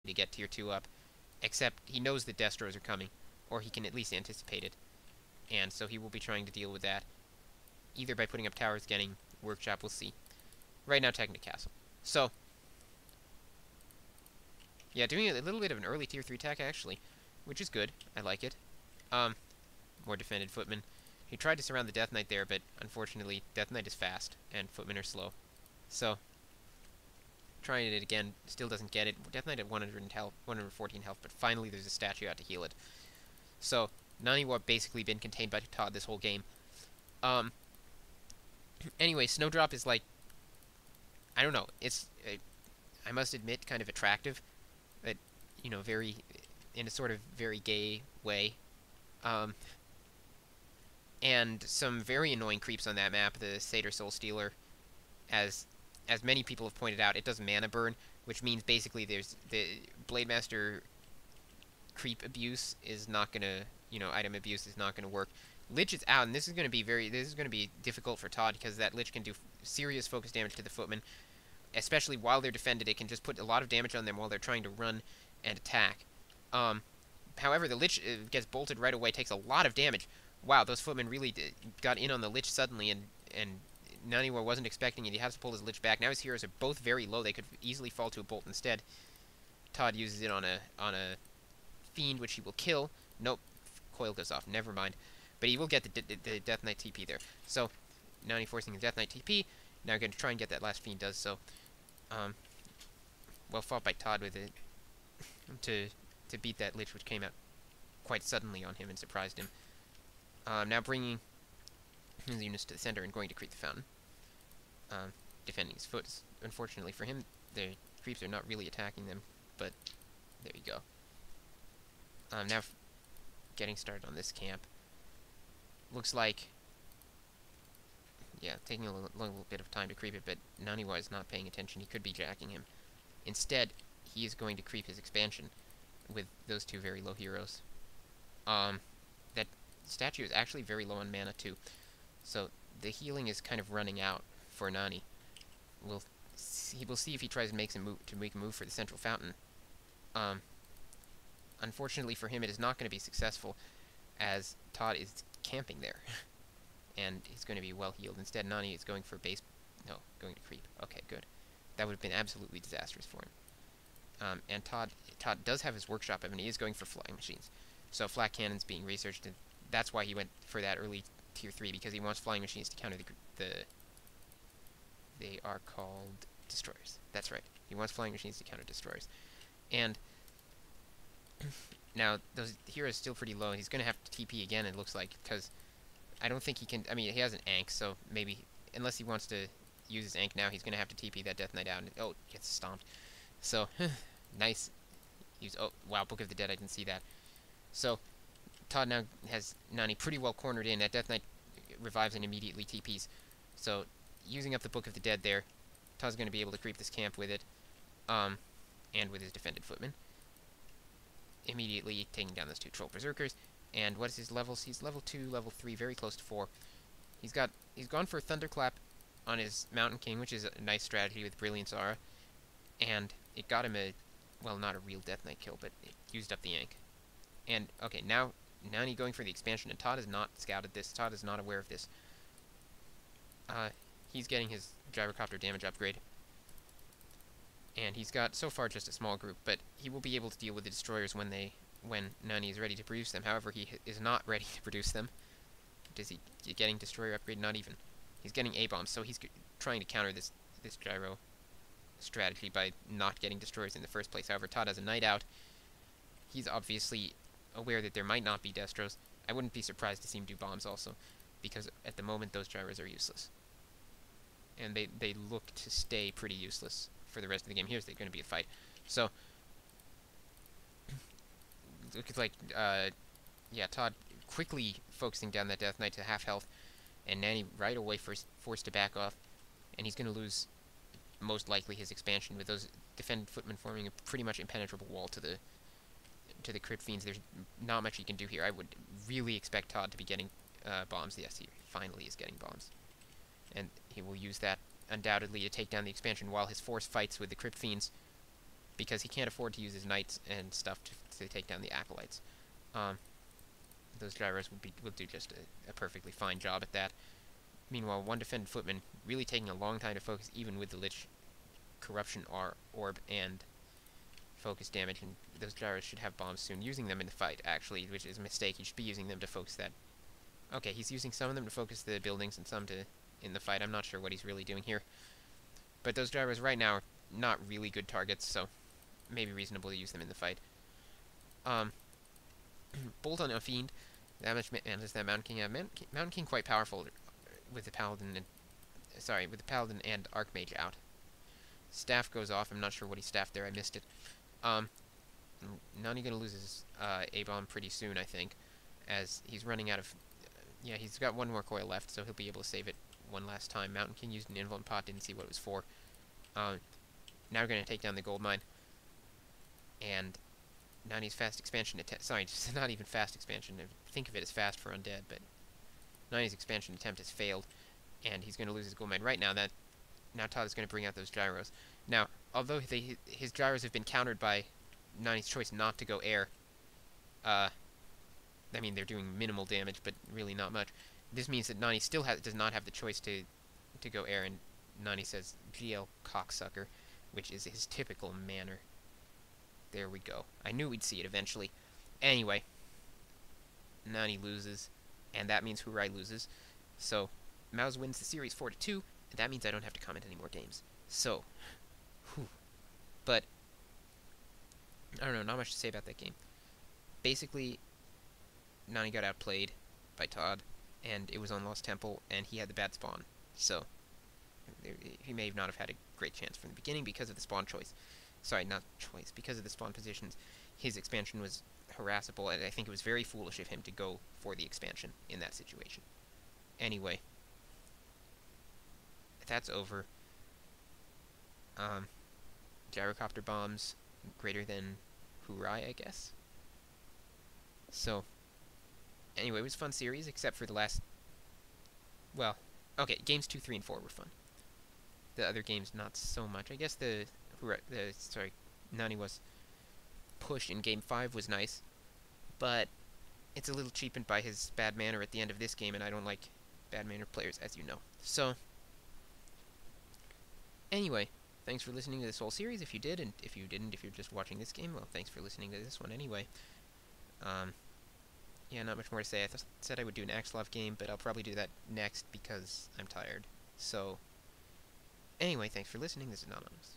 to get tier 2 up, except he knows that Destros are coming, or he can at least anticipate it, and so he will be trying to deal with that, either by putting up towers, getting workshop, we'll see. Right now, Technic Castle. So, yeah, doing a little bit of an early tier 3 tech, actually, which is good. I like it. More defended footmen. He tried to surround the Death Knight there, but unfortunately, Death Knight is fast, and footmen are slow. So, trying it again, still doesn't get it. Death Knight at 114 health, but finally there's a statue out to heal it. So, Naniwa basically been contained by Todd this whole game. Anyway, Snowdrop is like, I don't know, it's, I must admit, kind of attractive. But, you know, very, in a sort of very gay way. And some very annoying creeps on that map, the Satyr Soul Stealer. As many people have pointed out, it does mana burn, which means basically there's the Blade Master creep abuse is not gonna, you know, item abuse is not gonna work. Lich is out, and this is gonna be difficult for Todd because that Lich can do serious focus damage to the footmen, especially while they're defended. It can just put a lot of damage on them while they're trying to run and attack. However, the Lich gets bolted right away, takes a lot of damage. Wow, those footmen really got in on the Lich suddenly, and Naniwa wasn't expecting it. He has to pull his Lich back. Now his heroes are both very low. They could easily fall to a bolt instead. Todd uses it on a Fiend, which he will kill. Nope, coil goes off. Never mind. But he will get the Death Knight TP there. So, now he's forcing his Death Knight TP. Now going to try and get that last Fiend does so. Well fought by Todd with it to beat that Lich, which came out quite suddenly on him and surprised him. Now bringing his units to the center and going to creep the fountain. Defending his foot. Unfortunately for him, the creeps are not really attacking them, but there you go. Now getting started on this camp. Looks like, yeah, taking a little bit of time to creep it, but Naniwa is not paying attention. He could be jacking him. Instead, he is going to creep his expansion with those two very low heroes. That statue is actually very low on mana too, so the healing is kind of running out for Nani. We'll see if he tries to make a move for the central fountain. Unfortunately for him, it is not going to be successful, as Todd is camping there, and he's going to be well healed. Instead, Nani is going for going to creep. Okay, good. That would have been absolutely disastrous for him. And Todd does have his workshop up, and he is going for flying machines. So flak cannons being researched, and that's why he went for that early tier 3, because he wants flying machines to counter they are called destroyers. That's right. He wants flying machines to counter destroyers. And now those heroes are still pretty low. He's going to have to TP again, it looks like, because I don't think he can. I mean, he has an Ankh, so maybe, unless he wants to use his Ankh now, he's going to have to TP that Death Knight out. And, oh, gets stomped. So, nice. Oh, wow, Book of the Dead, I didn't see that. So, Todd now has Nani pretty well cornered in. That Death Knight revives and immediately TPs. So, using up the Book of the Dead there, Todd's going to be able to creep this camp with it, and with his defended footmen. Immediately taking down those two Troll Berserkers. And what is his levels? He's level 2, level 3, very close to 4. He's gone for a Thunderclap on his Mountain King, which is a nice strategy with Brilliance Aura. And it got him well, not a real Death Knight kill, but it used up the Ankh. And, okay, now Nani going for the expansion, and Todd has not scouted this. Todd is not aware of this. He's getting his Gyrocopter damage upgrade. And he's got, so far, just a small group, but he will be able to deal with the destroyers when Nani is ready to produce them. However, he is not ready to produce them. Is he getting destroyer upgrade? Not even. He's getting A-bombs, so he's trying to counter this gyro strategy by not getting destroyers in the first place. However, Todd has a Knight out. He's obviously aware that there might not be Destros. I wouldn't be surprised to see him do bombs also, because at the moment those gyros are useless. And they look to stay pretty useless for the rest of the game. Here's going to be a fight. So, looks like, yeah, Todd quickly focusing down that Death Knight to half health, and Nani right away forced to back off, and he's going to lose most likely his expansion with those defended footmen forming a pretty much impenetrable wall to the Crypt Fiends. There's not much he can do here. I would really expect Todd to be getting bombs. Yes, he finally is getting bombs, and he will use that undoubtedly to take down the expansion while his force fights with the Crypt Fiends. because he can't afford to use his knights and stuff to take down the acolytes. Those gyros will do just a perfectly fine job at that. Meanwhile, one defended footman really taking a long time to focus, even with the Lich Corruption Orb and focus damage, and those gyros should have bombs soon. Using them in the fight, actually, which is a mistake. He should be using them to focus that. Okay, he's using some of them to focus the buildings and some to in the fight. I'm not sure what he's really doing here. But those gyros right now are not really good targets, so maybe reasonable to use them in the fight. Bolt on a Fiend. That much manages that Mountain King. Mountain King quite powerful with the Paladin and with the Paladin and Archmage out. Staff goes off. I'm not sure what he staffed there. I missed it. Nani gonna lose his A-bomb pretty soon, I think, as he's running out of. Yeah, he's got one more coil left, so he'll be able to save it one last time. Mountain King used an Invuln Pot, didn't see what it was for. Now we're gonna take down the gold mine, and Nani's fast expansion attempt. Sorry, just not even fast expansion. Think of it as fast for undead, but Nani's expansion attempt has failed, and he's gonna lose his gold mine right now. Now Todd is gonna bring out those gyros. Now, although his gyros have been countered by Nani's choice not to go air, I mean, they're doing minimal damage, but really not much. This means that Nani still does not have the choice to go air, and Nani says, GL cocksucker, which is his typical manner. There we go. I knew we'd see it eventually. Anyway, Nani loses, and that means Hoorai loses. So, Mouz wins the series 4-2, and that means I don't have to comment any more games. So, whew. But, I don't know, not much to say about that game. Basically, Nani got outplayed by Todd, and it was on Lost Temple, and he had the bad spawn. So, he may not have had a great chance from the beginning because of the spawn choice. Sorry, not choice, because of the spawn positions. His expansion was harassable, and I think it was very foolish of him to go for the expansion in that situation. Anyway, that's over. Gyrocopter bombs greater than Hoorai, I guess. So, anyway, it was a fun series, except for the last... Well, okay, games 2, 3, and 4 were fun. The other games, not so much. I guess Naniwa's push in Game 5 was nice, but it's a little cheapened by his bad manner at the end of this game, and I don't like bad-mannered players, as you know. So, anyway, thanks for listening to this whole series, if you did, and if you didn't, if you're just watching this game, well, thanks for listening to this one anyway. Yeah, not much more to say. I said I would do an Axelov game, but I'll probably do that next because I'm tired. So, anyway, thanks for listening. This is Anonymous.